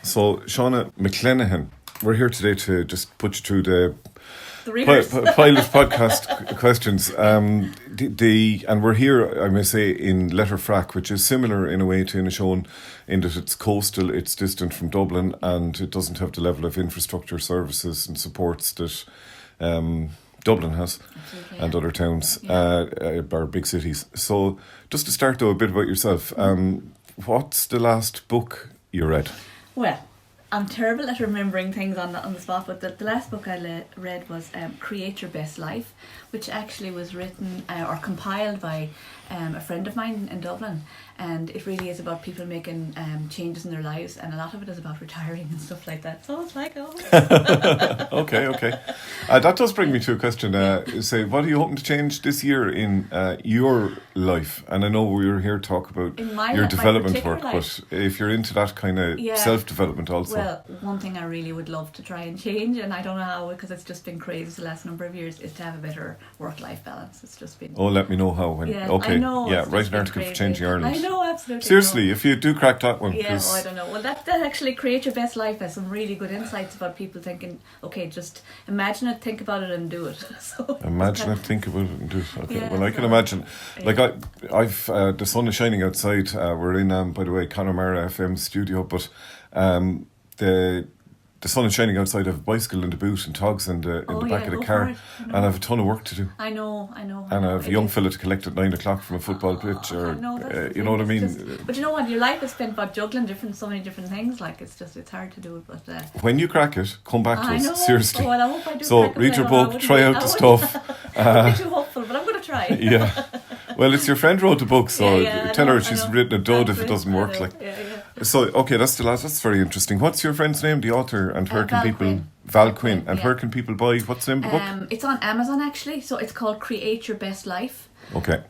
So, Shauna McClenaghan, we're here today to just put you through the readers. pilot podcast questions. And we're here, I may say, in Letterfrack, which is similar in a way to Inishowen in that it's coastal, it's distant from Dublin, and it doesn't have the level of infrastructure, services and supports that Dublin has. Absolutely, and other towns, or big cities. So, just to start though, a bit about yourself. What's the last book you read? Well, I'm terrible at remembering things on the spot, but the last book I read was Create Your Best Life, which actually was written or compiled by a friend of mine in Dublin, and it really is about people making changes in their lives, and a lot of it is about retiring and stuff like that. So it's like, Okay. That does bring me to a question. Say, what are you hoping to change this year in your life? And I know we were here to talk about your development work, but if you're into that kind of self-development also. Well, one thing I really would love to try and change, and I don't know how, because it's just been crazy the last number of years, is to have a better work-life balance. It's just been... Oh, let me know how. When. Okay. I know. Yeah, write an article for Changing Ireland. I know, absolutely. Seriously, if you do crack that one. Yeah, I don't know. Well, that actually Create Your Best Life has some really good insights about people thinking, okay, just imagine it, think about it and do it. So imagine it, think about it and do it. Okay, yeah, well, I can imagine. Like, I've the sun is shining outside. We're in, by the way, Connemara FM studio, but the sun is shining outside. I have a bicycle in the boot and togs in the back of the car, and I have a ton of work to do. I know. And I have a young fella to collect at 9 o'clock from a football pitch, or you know what I mean. But you know what? Your life is spent about juggling so many different things. Like it's hard to do it. But when you crack it, come back to us. Seriously. Oh, well, I hope I do. So read your book, try out the stuff. I'm not too hopeful, but I'm going to try. Yeah. Well, it's your friend wrote the book, so tell her she's written a dud if it doesn't work. So, okay, that's the last. That's very interesting. What's your friend's name, the author, and where can people... Val Quinn. And where can people buy... What's the name of the book? It's on Amazon, actually. So it's called Create Your Best Life. Okay.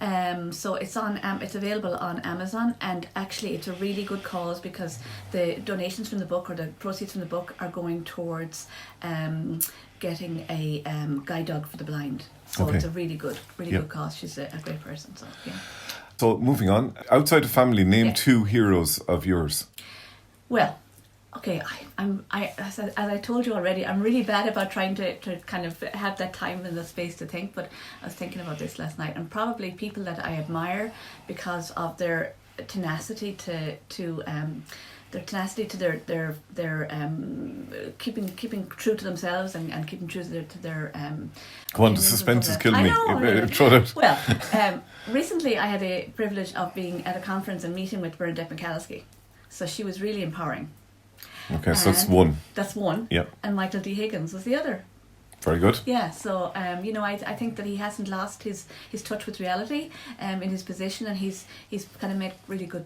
So it's on. It's available on Amazon, and actually it's a really good cause because the donations from the book, or the proceeds from the book, are going towards getting a guide dog for the blind. So it's a really good cause. She's a great person. So yeah. So moving on, outside of family, name two heroes of yours. Well, okay, as I told you already, I'm really bad about trying to kind of have that time and the space to think, but I was thinking about this last night, and probably people that I admire because of their tenacity to their keeping true to themselves and keeping true to their Go on, the suspense is killing me. Well, recently I had the privilege of being at a conference and meeting with Bernadette McAliskey, so she was really empowering. Okay, so that's one. That's one. Yeah. And Michael D Higgins was the other. Very good. Yeah, so I think that he hasn't lost his touch with reality in his position, and he's kind of made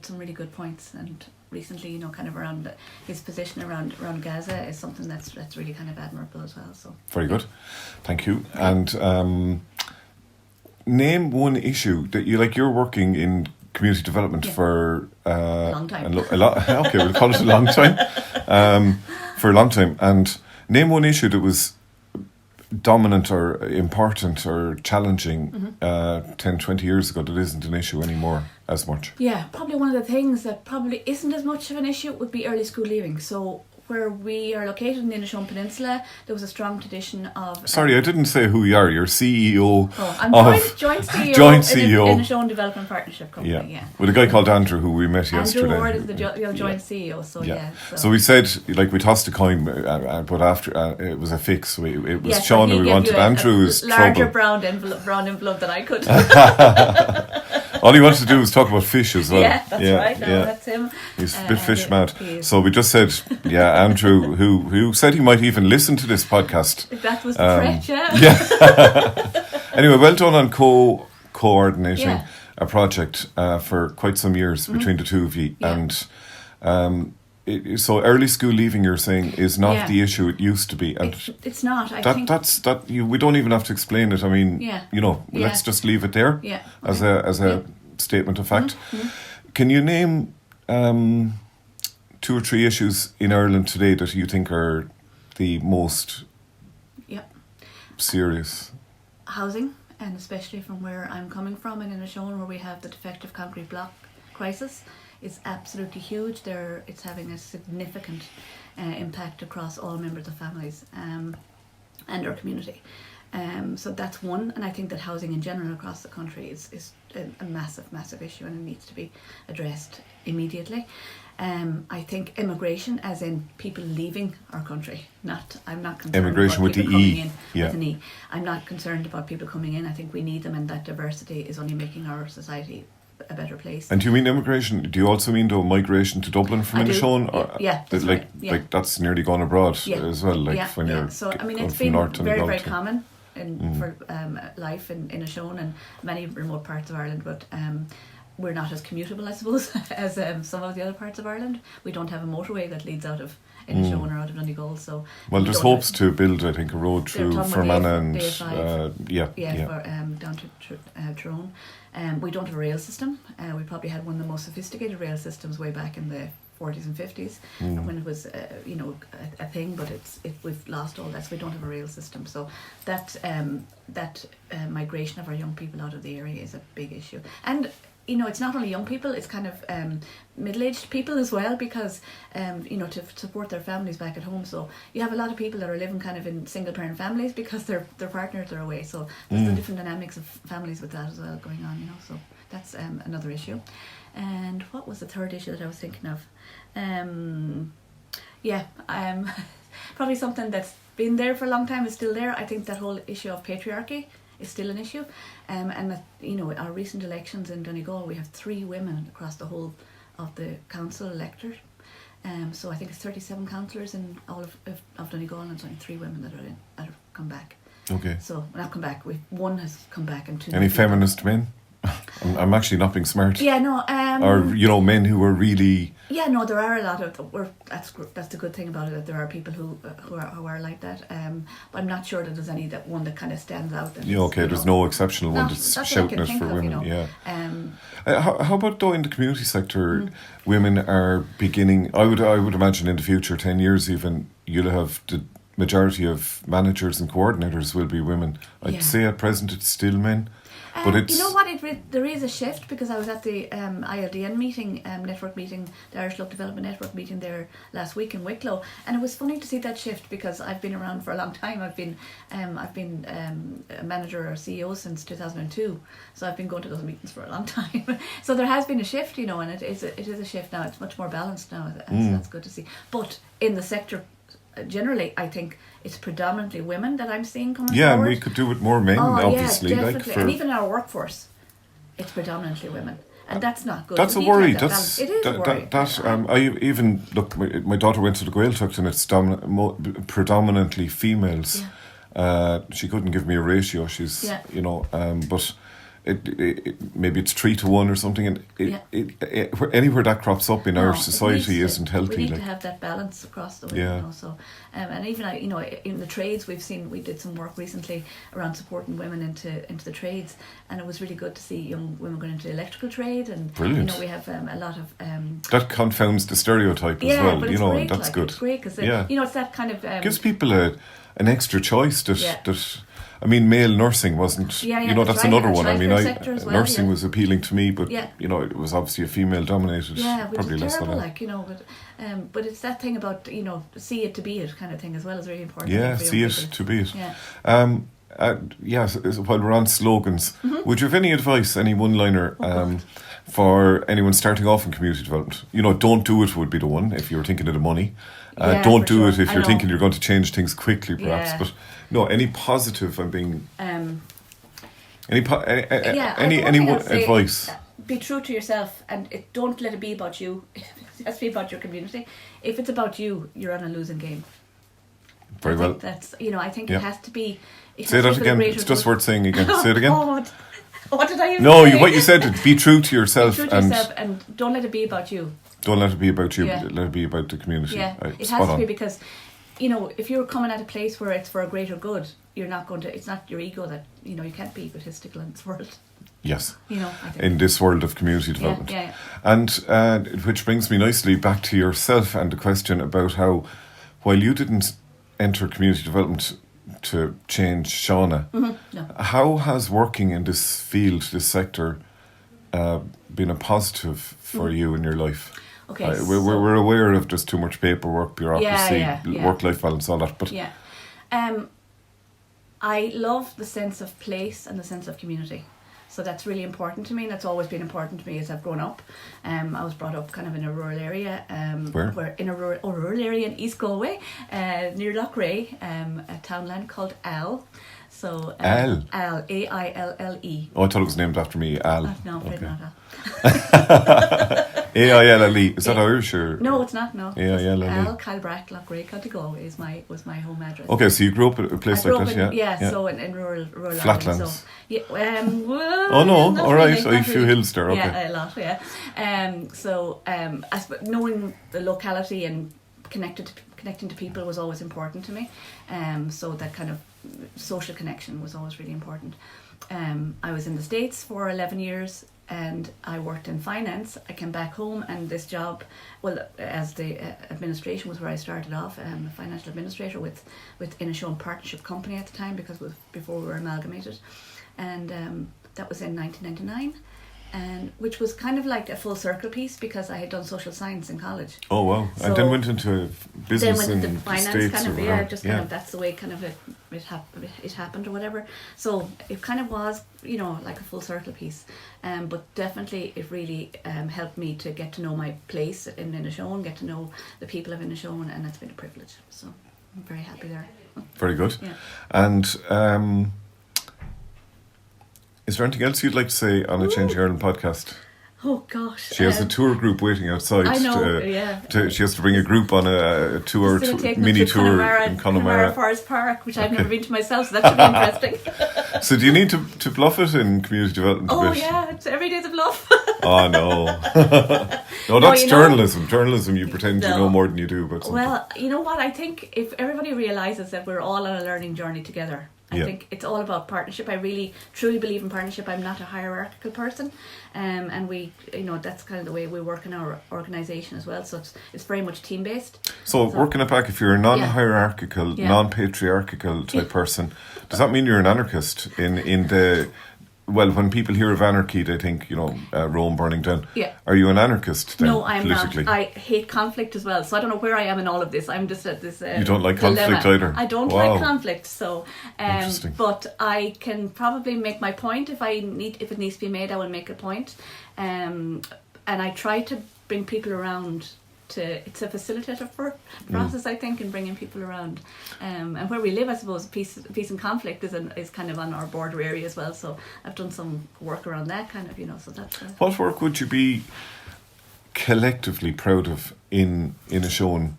some really good points. And recently, kind of around his position around Gaza is something that's really kind of admirable as well. So very good, thank you. And name one issue that you like. You're working in community development for a long time. Okay, we'll call it a long time. For a long time, and name one issue that was dominant or important or challenging 10, 20 years ago that isn't an issue anymore as much. Yeah, probably one of the things that probably isn't as much of an issue would be early school leaving. So where we are located in the Inishowen Peninsula, there was a strong tradition of... Sorry, I didn't say who you are. You're CEO I'm joint CEO joint CEO in the Inishowen Development Partnership Company. Yeah. With a guy called Andrew who we met yesterday. Andrew Ward is the joint CEO, so So we said, we tossed a coin, but after it was a fix. It was Shauna we wanted. Andrew's larger brown envelope than I could. All he wanted to do was talk about fish as well. Yeah, that's right. No, that's him. He's a bit fish mad. So we just said, Andrew, who said he might even listen to this podcast. That was the threat, yeah. Anyway, well done on coordinating a project for quite some years between the two of you. Yeah. And so early school leaving, you're saying, is not the issue it used to be. And it's not. I think we don't even have to explain it. I mean, let's just leave it there as a statement of fact. Mm-hmm. Can you name 2 or 3 issues in Ireland today that you think are the most serious? Housing, and especially from where I'm coming from in Inishowen, where we have the defective concrete block crisis. is absolutely huge. It's having a significant impact across all members of families and our community. So that's one, and I think that housing in general across the country is a massive issue, and it needs to be addressed immediately. I think immigration, as in people leaving our country, I'm not concerned immigration about with people the coming E. in Yeah. with an E. I'm not concerned about people coming in. I think we need them, and that diversity is only making our society a better place. And do you mean immigration? Do you also mean though migration to Dublin from Inishowen? Yeah, that's like right. Yeah. like that's nearly gone abroad Yeah. as well. Like Yeah, when yeah. you're So I mean, going it's from been North very Donegal very to- common for life in Inishowen and many remote parts of Ireland, but we're not as commutable, I suppose, as some of the other parts of Ireland. We don't have a motorway that leads out of Inishowen or out of Donegal. So Well, we there's don't hopes to build, I think, a road They're through talking about Fermanagh and the A5. yeah. down to Tyrone. We don't have a rail system. We probably had one of the most sophisticated rail systems way back in the 40s and 50s when it was a thing, but we've lost all that, so we don't have a rail system. So that migration of our young people out of the area is a big issue. And it's not only young people, it's kind of middle-aged people as well, because to support their families back at home. So you have a lot of people that are living kind of in single-parent families because their partners are away. So there's the different dynamics of families with that as well going on. So that's another issue. And what was the third issue that I was thinking of? Probably something that's been there for a long time is still there. I think that whole issue of patriarchy is still an issue, and that our recent elections in Donegal, we have 3 women across the whole of the council elected. So I think it's 37 councillors in all of Donegal, and it's only 3 women that have come back. Okay. So not come back. One has come back, and 2. Any feminist men? I'm actually not being smart. Yeah, no. Or men who are really. Yeah, no, there are a lot of. That's the good thing about it, that there are people who are like that. But I'm not sure that there's any one that kind of stands out. There's no exceptional one that's shouting it for women. Yeah. How about though in the community sector, women are beginning? I would imagine in the future, 10 years even, you'll have the majority of managers and coordinators will be women. I'd say at present it's still men. But it's, you know what? There is a shift, because I was at the ILDN meeting, network meeting, the Irish Local Development Network meeting there last week in Wicklow, and it was funny to see that shift, because I've been around for a long time. I've been a manager or CEO since 2002, so I've been going to those meetings for a long time. So there has been a shift, and it is a shift now. It's much more balanced now, and so that's good to see. But in the sector generally, I think it's predominantly women that I'm seeing coming forward. Yeah, and we could do with more men, obviously. Yeah, definitely. And even in our workforce, it's predominantly women. And that's not good. That's We a need to worry. have that balance. It is a worry. I even look. My daughter went to the Gaeltacht, and it's predominantly females. Yeah. She couldn't give me a ratio. She's but maybe it's 3 to 1 or something, and anywhere that crops up in our society isn't healthy. We need to have that balance across the way. So, and even in the trades, we did some work recently around supporting women into the trades, and it was really good to see young women going into the electrical trade. And brilliant. We have a lot of that confounds the stereotype as well. But it's great, that's good. It's great because it's that kind of gives people an extra choice that. I mean, male nursing wasn't. That's another one. I mean, nursing was appealing to me, but it was obviously a female-dominated. Yeah, which probably is less terrible, but it's that thing about see it to be it kind of thing as well is really important. Yeah, see it to be it. Yeah. So while we're on slogans, would you have any advice, any one-liner for anyone starting off in community development? Don't do it would be the one if you were thinking of the money. Don't do it if you're thinking you're going to change things quickly, perhaps. But no, any positive? I'm being. Any advice? Be true to yourself, and don't let it be about you. It has to be about your community. If it's about you, you're on a losing game. Very well. That's I think it has to be. Say that again. It's just worth saying again. Say it again. What did I use? No, what you said. Be true to yourself. And don't let it be about you. Don't let it be about you. Let it be about the community. Yeah, it has to be, because if you're coming at a place where it's for a greater good, you're not going to. It's not your ego that you can't be egotistical in this world. Yes. I think. In this world of community development. Yeah. And which brings me nicely back to yourself and the question about how, while you didn't enter community development to change Shauna, No. how has working in this field, this sector, been a positive for you in your life? Okay, we're aware of just too much paperwork, bureaucracy, work-life balance, all that. But I love the sense of place and the sense of community. So that's really important to me, and that's always been important to me as I've grown up. I was brought up kind of in a rural area. Where? In a rural area in East Galway, near Loughrea, a townland called Al. So Al? Al, A-I-L-L-E. Oh, I thought it was named after me, Al. No, I'm afraid not Al. A-I-L-L-E. Is that Irish or? No, it's not, no. A-I-L-L-E. Al, Calbrack, Loughrea, County Galway was my home address. Okay, so you grew up at a place like that, yeah? So in rural Flatlands. Ireland, so, oh no, all right, really, a few hills there, okay. Yeah, a lot, yeah. Knowing the locality and connecting to people was always important to me. So that kind of social connection was always really important. I was in the States for 11 years and I worked in finance. I came back home and this job, as the administration was where I started off, a financial administrator with Inishowen Partnership Company at the time, because before we were amalgamated. And that was in 1999. And which was kind of like a full circle piece, because I had done social science in college. Oh wow! So and then went into business then went into finance, States kind of, kind of that's the way kind of it happened or whatever. So it kind of was, like a full circle piece. But definitely it really helped me to get to know my place in Inishowen, get to know the people of Inishowen, and it's been a privilege. So I'm very happy there. Very good. Yeah. And is there anything else you'd like to say on a Change Ireland podcast? Oh gosh. She has a tour group waiting outside. I know, she has to bring a group on a tour, mini tour in Connemara Forest Park, which I've never been to myself, so that should be interesting. So do you need to bluff it in community development? Oh yeah, it's every day's a bluff. Oh no. No, that's journalism. Journalism, you pretend you know more than you do about something. Well, you know what, I think if everybody realises that we're all on a learning journey together, I think it's all about partnership. I really truly believe in partnership. I'm not a hierarchical person, and we, that's kind of the way we work in our organisation as well. So it's very much team based. So working it back, if you're a non-hierarchical, non-patriarchal type person, does that mean you're an anarchist in the? Well, when people hear of anarchy, they think, Rome burning down. Yeah. Are you an anarchist then, No, I'm politically? not. I hate conflict as well. So I don't know where I am in all of this. I'm just at this You don't like dilemma. conflict either? I don't like conflict. So, Interesting. But I can probably make my point if it needs to be made. I will make a point. And I try to bring people around. It's a facilitator process, I think, in bringing people around, and where we live, I suppose peace and conflict is kind of on our border area as well. So I've done some work around that kind of, So that's what work would you be collectively proud of in Inishowen?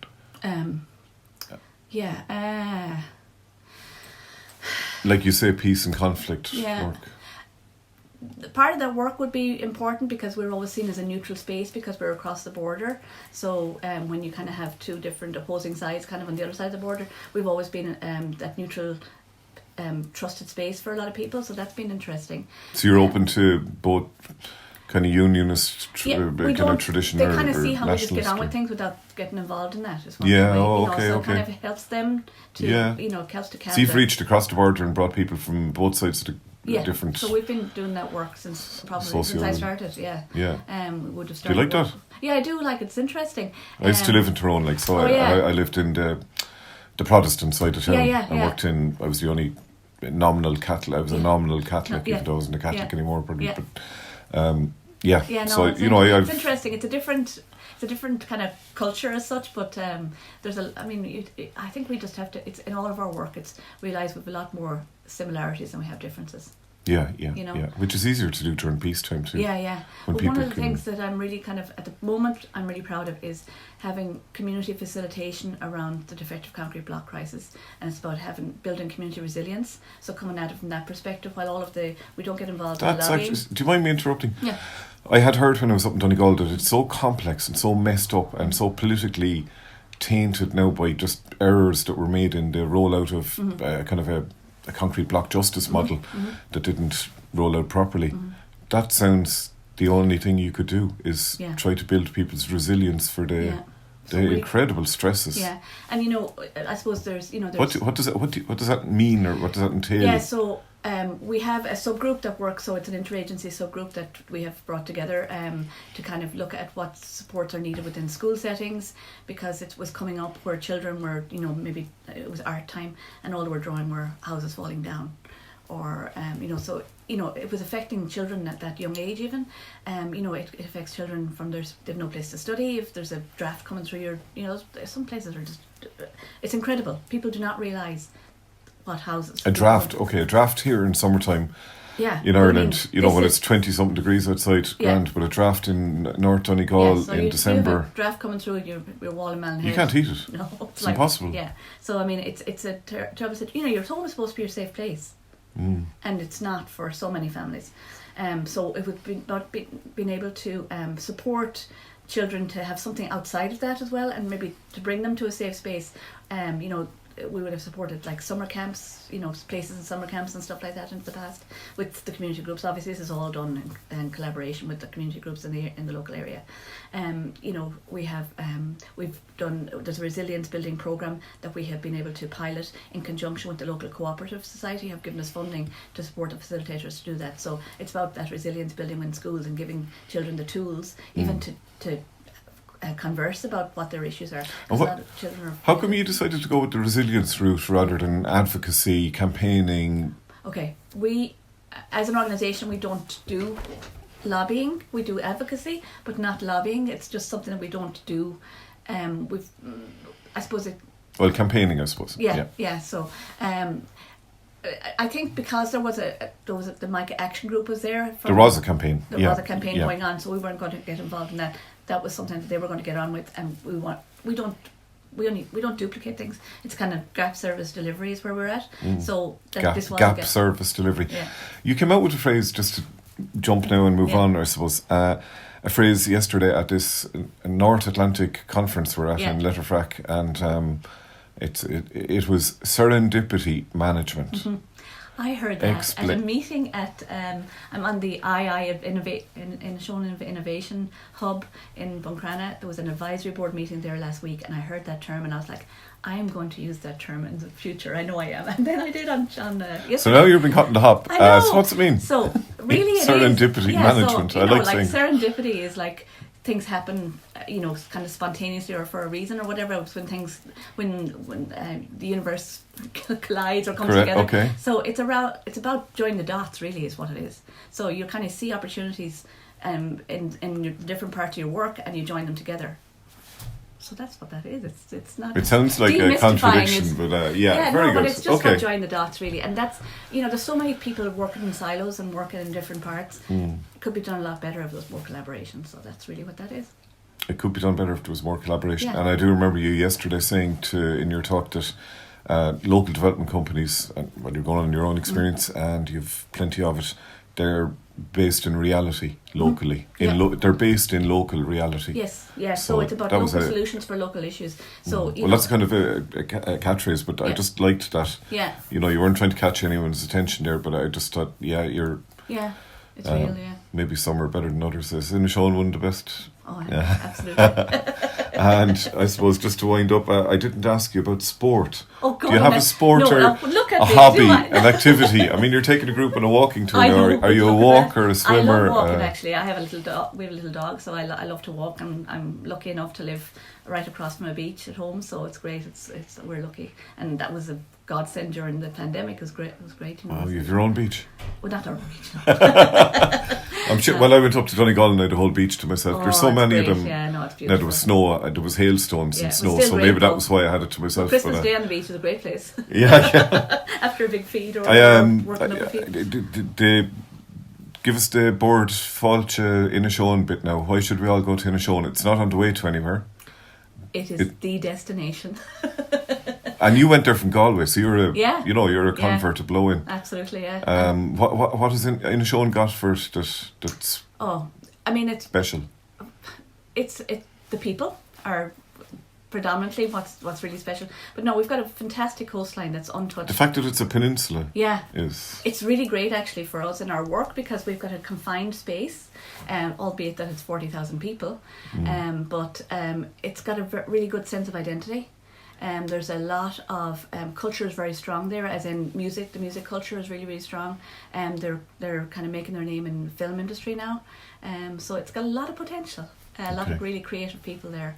Like you say, peace and conflict work. Part of that work would be important because we're always seen as a neutral space because we're across the border. So when you kind of have two different opposing sides kind of on the other side of the border, we've always been that neutral, trusted space for a lot of people. So that's been interesting. So you're open to both kind of unionist kind of tradition. They kind of see how we just get on with things without getting involved in that. So it kind of helps them to, helps to. So you've reached across the border and brought people from both sides of the different. So we've been doing that work since I started. We would have started. Do you like that? Yeah, I do like it. It's interesting. I used to live in Tyrone, I lived in the Protestant side of town. I worked in. I was the only nominal Catholic. I was a nominal Catholic, even though I wasn't a Catholic anymore. Probably, but it's interesting. It's a different kind of culture as such, but I think we just have to. It's in all of our work. It's realise we've a lot more similarities than we have differences. Yeah, which is easier to do during peacetime too. But one of the things that I'm really kind of, at the moment, I'm really proud of is having community facilitation around the defective concrete block crisis, and it's about building community resilience. So coming at it from that perspective, while we don't get involved in lobbying. Do you mind me interrupting? Yeah. I had heard when I was up in Donegal that it's so complex and so messed up and so politically tainted now by just errors that were made in the rollout of kind of a concrete block justice model that didn't roll out properly. That sounds the only thing you could do is try to build people's resilience for the The incredible stresses. Yeah, and I suppose there's what does that mean, or what does that entail? Yeah, so we have a subgroup that works. So it's an interagency subgroup that we have brought together to kind of look at what supports are needed within school settings, because it was coming up where children were, maybe it was art time and all they were drawing were houses falling down, or so it was affecting children at that young age even. It affects children from they've no place to study. If there's a draft coming through some places are just, it's incredible. People do not realise what houses. A draft here in summertime. Yeah. In Ireland, when it's 20-something degrees outside, grand, but a draft in North Donegal in December. You have a draft coming through your wall in Malin. You can't heat it. No, it's impossible. Yeah. So it's a terrible situation. Your home is supposed to be your safe place, and it's not for so many families. So it would be not being able to support children to have something outside of that as well, and maybe to bring them to a safe space. We would have supported like summer camps, places in summer camps and stuff like that in the past with the community groups. Obviously, this is all done in collaboration with the community groups in the local area. There's a resilience building program that we have been able to pilot in conjunction with the local cooperative society, have given us funding to support the facilitators to do that. So it's about that resilience building in schools and giving children the tools even to converse about what their issues are. How come you decided to go with the resilience route rather than advocacy, campaigning? Okay, we, as an organisation, we don't do lobbying. We do advocacy, but not lobbying. It's just something that we don't do. Campaigning, I suppose. Yeah. So, I think because there was the Micah Action Group was there. There was a campaign. There was a campaign going on, so we weren't going to get involved in that. That was something that they were going to get on with, and we don't duplicate things. It's kind of gap service delivery is where we're at. So this was gap service delivery. Yeah. You came out with a phrase, just to jump now and move on, I suppose. A phrase yesterday at this North Atlantic conference we're at in Letterfrack, and it was serendipity management. Mm-hmm. I heard that at a meeting at I'm on the II Inishowen Innovation Hub in Buncrana. There was an advisory board meeting there last week, and I heard that term, and I was like, I am going to use that term in the future. I know I am, and then I did on yesterday. So now you've been cutting the hop. So what's it mean? So really, serendipity management. So, I like saying serendipity is like things happen, kind of spontaneously or for a reason or whatever. It's when the universe collides or comes together. Okay. So it's about joining the dots. Really, is what it is. So you kind of see opportunities in your different parts of your work, and you join them together. So that's what that is. It's not. It sounds like a contradiction, but very good. But it's just about joining the dots, really, and that's there's so many people working in silos and working in different parts. It could be done a lot better if there was more collaboration. So that's really what that is. It could be done better if there was more collaboration. And I do remember you yesterday saying in your talk that local development companies, you're going on your own experience, and you've plenty of it, they're based in reality locally. They're based in local reality. Yes, yeah. So it's about local solutions for local issues. So that's kind of a catchphrase, but I just liked that. Yeah. You weren't trying to catch anyone's attention there, but I just thought, you're. Yeah, it's real. Yeah. Maybe some are better than others. Is Inishowen one of the best? Oh, yeah. Absolutely. And I suppose just to wind up, I didn't ask you about sport. Oh, God. Do you have a sport or a hobby, an activity? I mean, you're taking a group on a walking tour now. Are you a walker or a swimmer? I love walking, actually. I have a little dog. We have a little dog, so I love to walk. I'm lucky enough to live right across from a beach at home, so it's great. We're lucky. And that was a godsend during the pandemic. It was great. You have your own beach? Well, not our own beach, no. I'm sure. Well, I went up to Donegal and I had the whole beach to myself. There's so many great. of them. Yeah, no, it's beautiful. Now, there was snow, there was hailstones and snow, so maybe that was why I had it to myself. Well, Christmas Day on the beach was a great place. Yeah. After a big feed or working up a feed. Give us the board Fáilte Inishowen bit now. Why should we all go to Inishowen? It's not on the way to anywhere. It is the destination. And you went there from Galway, so you're a convert to blow in. Absolutely, yeah. What has Inishowen got for it that's it's special? It's the people are predominantly what's really special. But no, we've got a fantastic coastline that's untouched. The fact that it's a peninsula is... It's really great actually for us in our work because we've got a confined space, albeit that it's 40,000 people. But it's got a really good sense of identity. There's a lot of culture is very strong there, as in music. The music culture is really, really strong. They're kind of making their name in the film industry now. So it's got a lot of potential. A lot of really creative people there,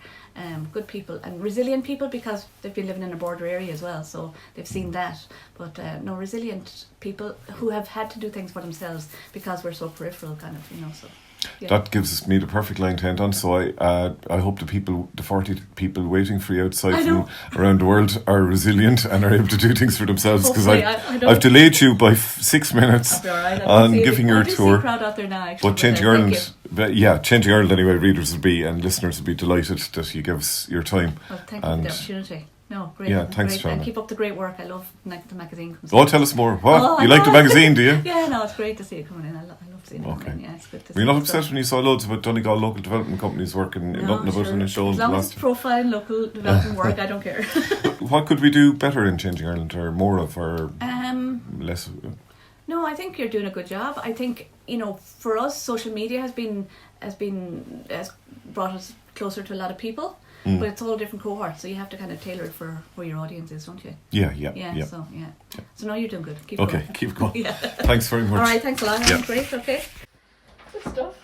good people and resilient people because they've been living in a border area as well, so they've seen that. But no, resilient people who have had to do things for themselves because we're so peripheral, kind of, you know. So yeah. That gives me the perfect line to end on. So I hope the 40 people waiting for you outside from around the world are resilient and are able to do things for themselves. Because I've delayed you by 6 minutes on giving your tour. See a crowd out there now, actually, but Changing Ireland, Changing Ireland anyway. Readers would be and listeners would be delighted that you give us your time. Well, thank you for the opportunity. No, great. Yeah, thanks, great. Shauna. And keep up the great work. I love the magazine. Tell us more. What? You like the magazine, do you? Yeah, no, it's great to see it coming in. I love seeing it coming in. Yeah, it's good to see. Were you not upset when you saw loads about Donegal local development companies working nothing about Inishowen? As long as it's profile local development work, I don't care. What could we do better in Changing Ireland, or more of, or less of? No, I think you're doing a good job. I think, you know, for us, social media has brought us closer to a lot of people. But it's all different cohorts, so you have to kind of tailor it for where your audience is, don't you? Yeah. So no, you're doing good. Keep going. Keep going. Yeah. Thanks very much. All right, thanks a lot. Great. Okay. Good stuff.